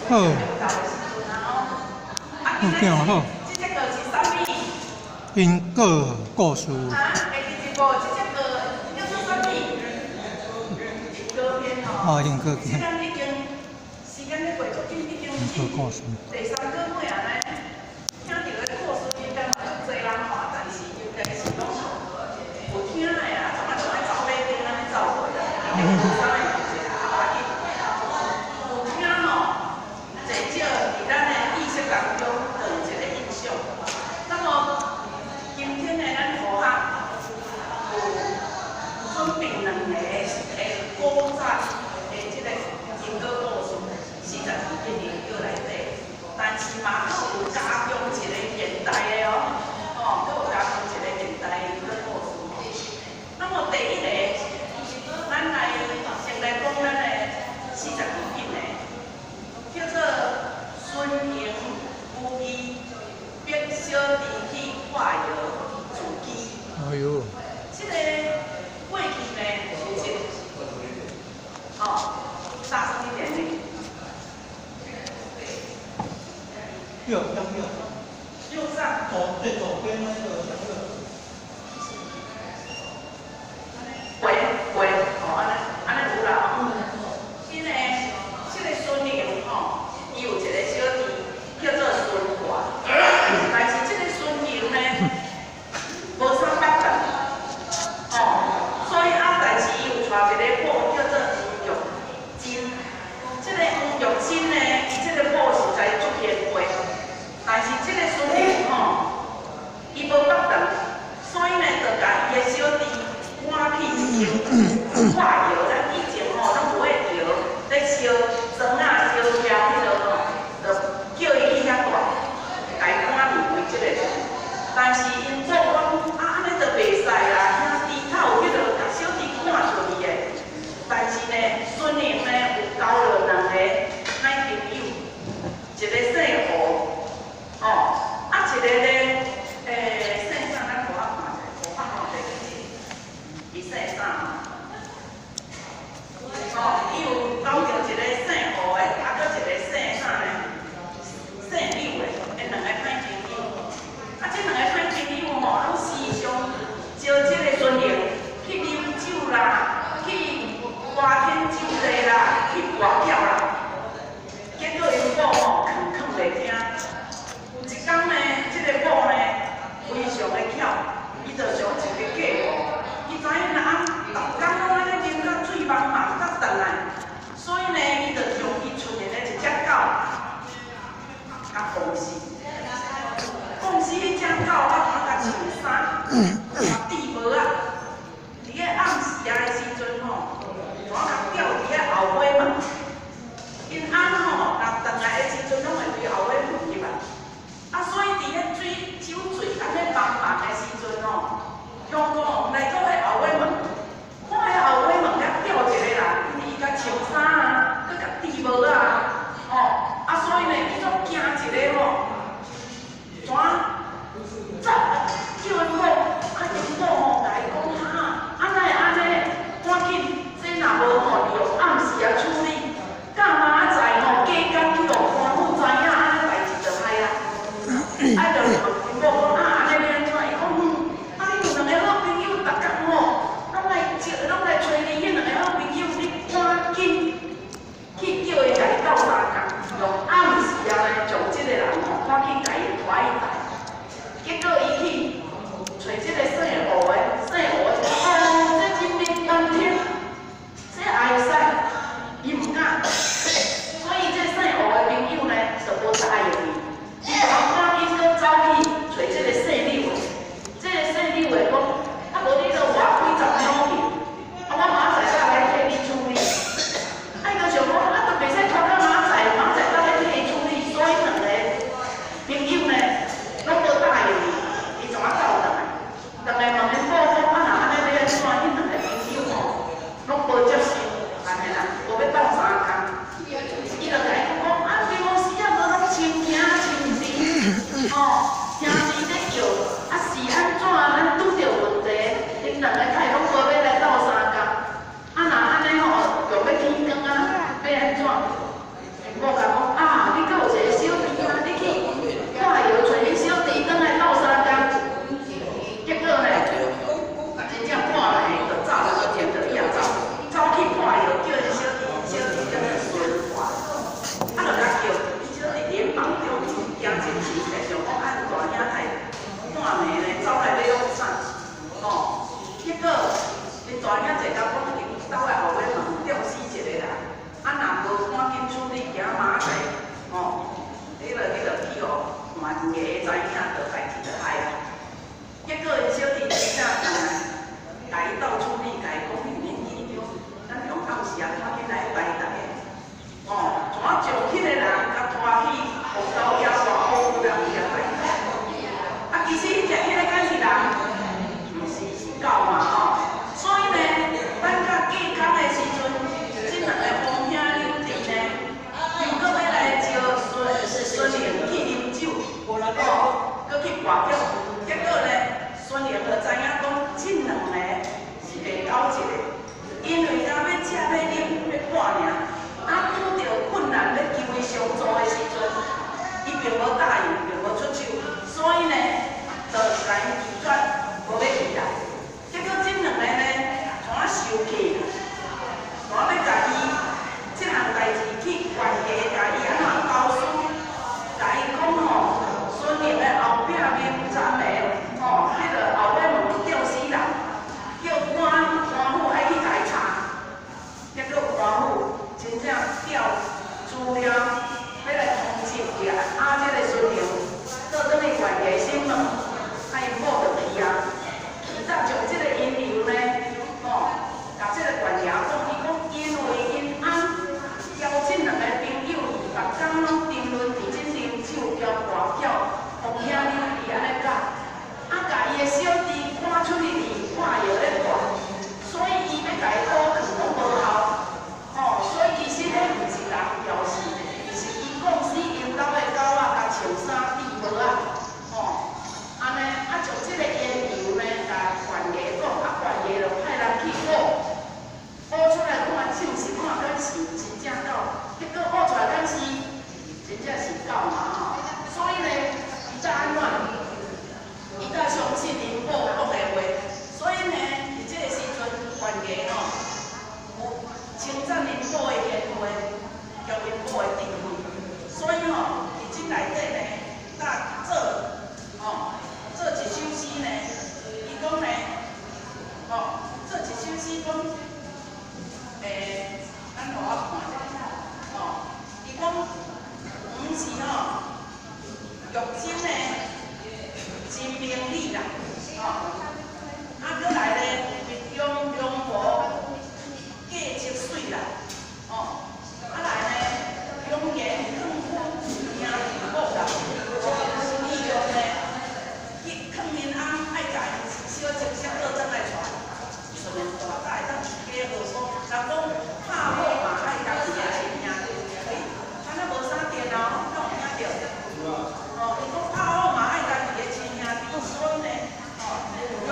好，好听好。因果故事。哦，因果片。因果故事。第三个妹啊，听到个故事应该嘛足侪人看，但是应该是拢有听的啊，怎么就爱走马灯安尼走过来？但是嘛，佫有加强一个现代的哦，佫有加强一个现代的故事。那么第一个，咱来先来讲咱的42品的，叫做孙营夫妻逼小弟去化药自己。哎呦！这个过去呢，是大声一点呢。右上最左边那个。喂，安尼有啦吼。这个孙营吼，伊有一个小弟叫做孙华，但是这个孙营呢，无啥捌人，大遐济甲我去兜个后尾门吊死一个啦，啊若无赶紧处理，行马仔，你就去全家知影着代志就害啊。结果因小弟真正甲伊斗处理，甲伊讲你免紧张，咱用暗时啊赶紧来排台的。怎上去的人甲拖去红豆遐大乌了去啊排台。啊，其实迄个敢是人，毋是狗嘛所以呢，咱甲过工的时阵，即两个公兄两弟呢，又搁要来招孙玲去啉酒，搁去跋酒。结果呢，孙玲就知影讲，即两个是袂搞一个，因为刚要吃要啉要赶尔，啊拄着困难要求伊相助的时阵，伊并无答应，并无出手，所以呢，就来拒绝无要去啦。结果即两个呢，全受气，全要甲伊即项代志去冤家，甲伊安怎告诉，甲伊讲孙玲的后壁面站的迄个后尾门吊死人，叫官府爱去甲伊查，结果官府真正调资料，要来通缉伊啊！即个孙玲倒转去冤家身门，伊某就去啊！伊才将即个因由呢，甲即个冤家讲，伊讲因为因翁邀请两个朋友，逐工拢沉沦伫即啉酒交跋筊，红兄两弟安尼甲，甲伊的小弟赶出去伫看药咧看，所以伊要甲伊倒去拢无效，所以其实迄毋是人调戏，是伊讲死因兜的狗仔甲穿衫滴无啊，安尼将即个因由呢，甲冤家讲，冤家就派人去挖出来看证实看敢是真正狗，结果挖出来敢是真正是狗嘛所以呢，伊才安怎？伊才相信因某讲的话，所以呢，伫即个时阵，冤家有称赞因某的贤惠，叫因某的智慧，所以伫即内底呢，做一首诗呢，伊讲呢，做一首诗讲，咱互我看者，伊讲，毋是玉真呢，真名利啦，搁来咧，用无价值水啦，来咧，用言更富名利宝啦，利用呢，去劝因翁爱甲因小情小倒转来传，顺便大家会当自家学说，人讲拍好嘛爱家己的亲兄弟，安尼无啥电脑，敢有听着？伊讲拍好嘛爱家己的亲兄弟，所以呢，用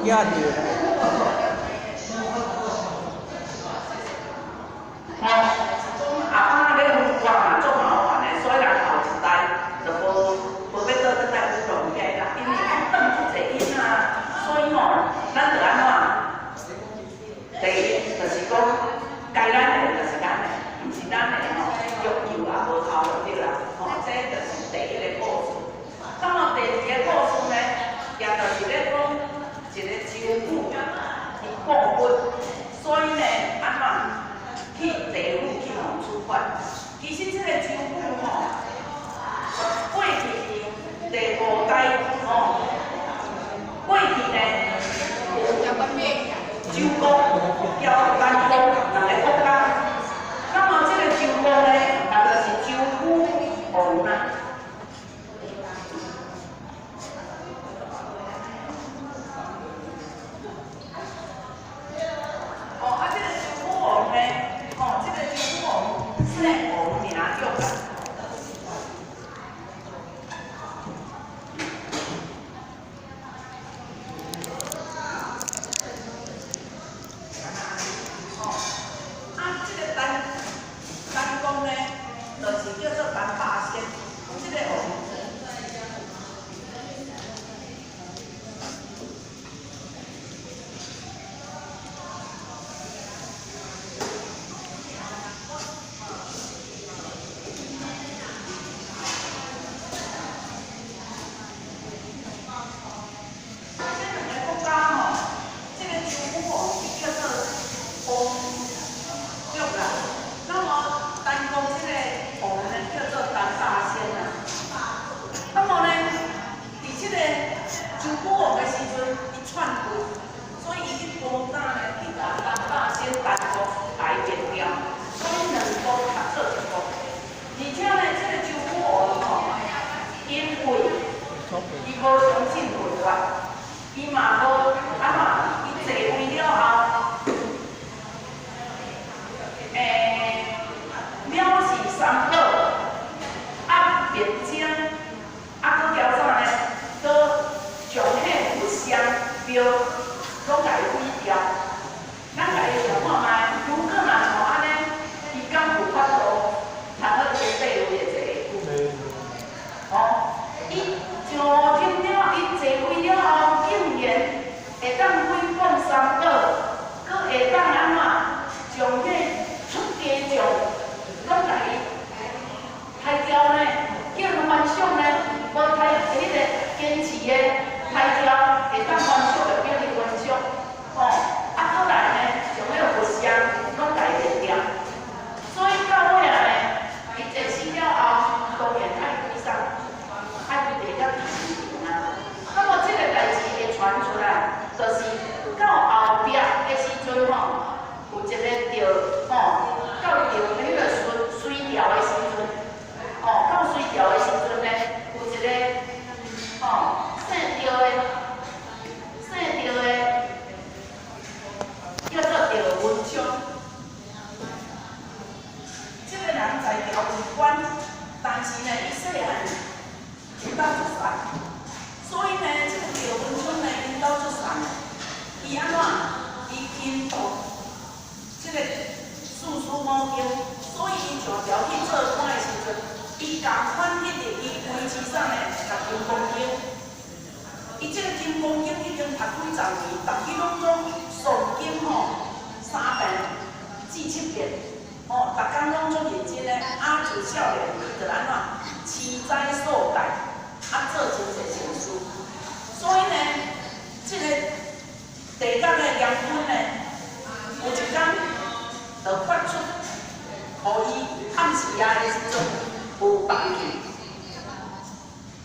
压住。阿妈咧我嘛做麻烦的，所以人后一代就无要倒转来有容易啦，因为爱转出侪囡仔，所以吼，咱着安怎？第一就是讲，该咱的就是咱的，毋是咱的吼，欲游也无头就对啦，吼，这就是第一个故事。那么第二个故事呢，也就是咧讲一个周母，伊过婚，所以呢，安怎？去地府去互处罚。其实这个周母吼，过去第五代吼，过去呢周公交丹公两个国家。那么这个周公呢，也就是周武王啊。这个周武王呢？这个周武王是王名叫的。这个丹公呢，就是叫做丹霸仙，这个王。伊无相信论法，伊嘛无伊坐位了后，藐视三宝，灭精，佫叫啥呢？佫上迄佛像庙，拢甲伊毁掉。咱家己想看卖，如果若像安尼，伊敢有法度，通好地位会坐？伊上天了，伊坐位了后，竟然会当诽谤三宝，佫会当安怎将迄出家众拢甲伊杀掉呢？叫人幻想呢？无迄个坚持的杀掉，会当幻想就叫伊幻想。佫来呢，将迄个佛像拢甲伊灭掉。所以到尾啊呢，伊坐死了后，当然爱归啥？爱规地了天啊！那么这个代志会传出来，就是到后壁的时阵吼，有一个着到着迄个水调的时阵，到水调的时阵呢，有一个姓赵的叫做赵文昌，这个人在调为官，但是呢，伊细汉因兜出善，所以呢，这个赵文昌呢，因兜出善，伊安怎？伊因读这个四书五经，所以伊上朝去做官的时阵，伊共款一直伊维持啥呢？读金刚经。伊这个金刚经已经读几十年，逐日拢总诵经3遍至7遍，逐工拢足认真的。自少年伊就安怎持斋受戒，做真侪善事。所以呢，这个地角的杨坤呢，有一天就发出，互伊暗时啊的时阵有梦去。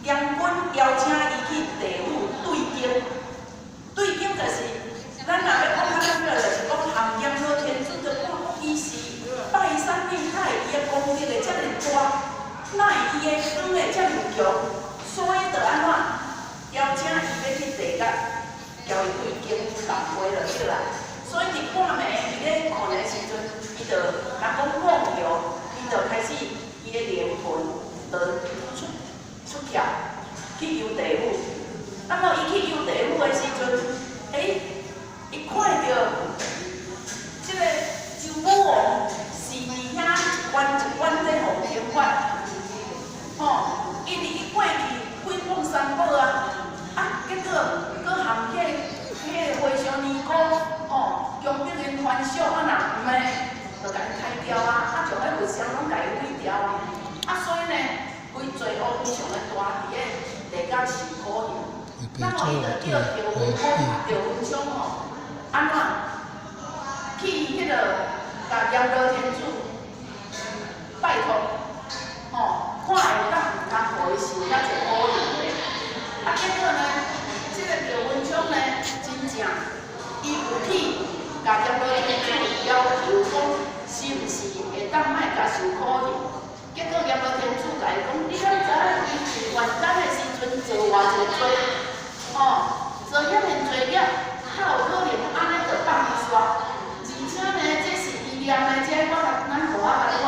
杨坤邀请伊去地府对经，对经就是咱若要讲较简单，就是讲含阎罗天尊的看伊是拜三面太伊的功德会遮尔大，哪会伊的光会遮尔强？所以就安怎邀请伊要去地角，交伊对经同会就对啦。所以伫半暝伊咧困的时阵，伊就若讲梦游，伊就开始伊的灵魂就出窍去游地府。那么伊去游地府的时阵，那么伊就叫赵文公、赵文昌吼，安怎去迄个甲阎罗天主拜托，吼，看会当毋通互伊受遐济苦难的。啊，结果呢，这个赵文昌呢，真正伊有去甲阎罗天主要求讲，是毋是会当莫甲受苦难？结果阎罗天主甲伊讲，你敢知影伊元旦的时阵做偌济罪？哦，做遐尼罪孽，how有可能安尼就放伊煞？而且呢，这是伊念的，这咱互我甲你讲，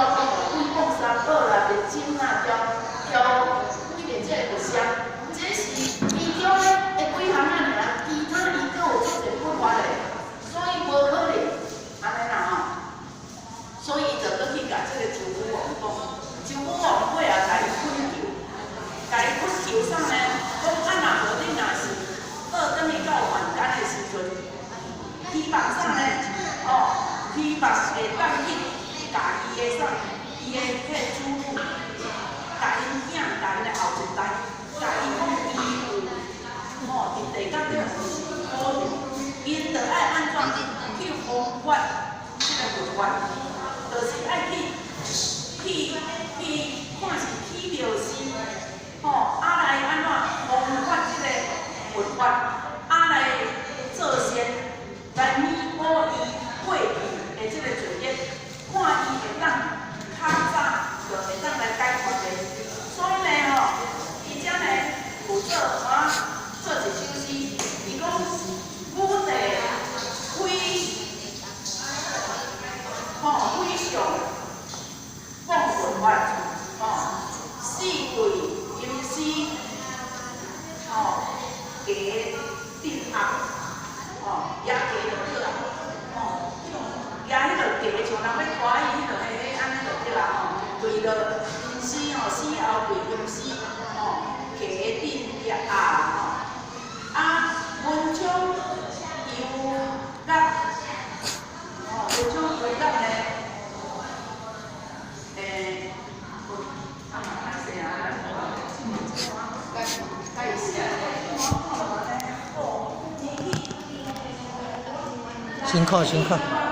规讲三宝啦、密经啦、几个这个佛像，这是伊中的几项仔尔，其他伊阁有足侪不法的，所以无可能安尼啦吼。所以伊就搁去甲这个周武王讲，周武王尾啊，甲伊困求，甲伊困求啥呢？讲啊，若无你若是倒转去到元旦的时阵，希望啥呢？哦，希望会当去甲伊的啥，伊的迄个主母，甲因囝，甲因的后一代，甲伊讲伊有，吼，伫地甲顶有是苦难，因着爱安怎去弘法这个佛法，就是爱去看是起庙寺，吼，啊来安怎弘法这个佛法，啊来做善，来弥补伊过去的这个罪孽，看伊会当较早就会当来解决的。所以呢，吼，伊遮呢有做啥？做一首诗，伊讲武帝非常放佛法，吼，四对阴司，吼，加定压，吼，也加就好啦，吼，也迄落加像人要拖伊迄落迄安尼就对啦，吼，对了阴司吼，死后对阴司，吼，加定压吼，啊，文章有甲，吼，文章有甲呢。先看。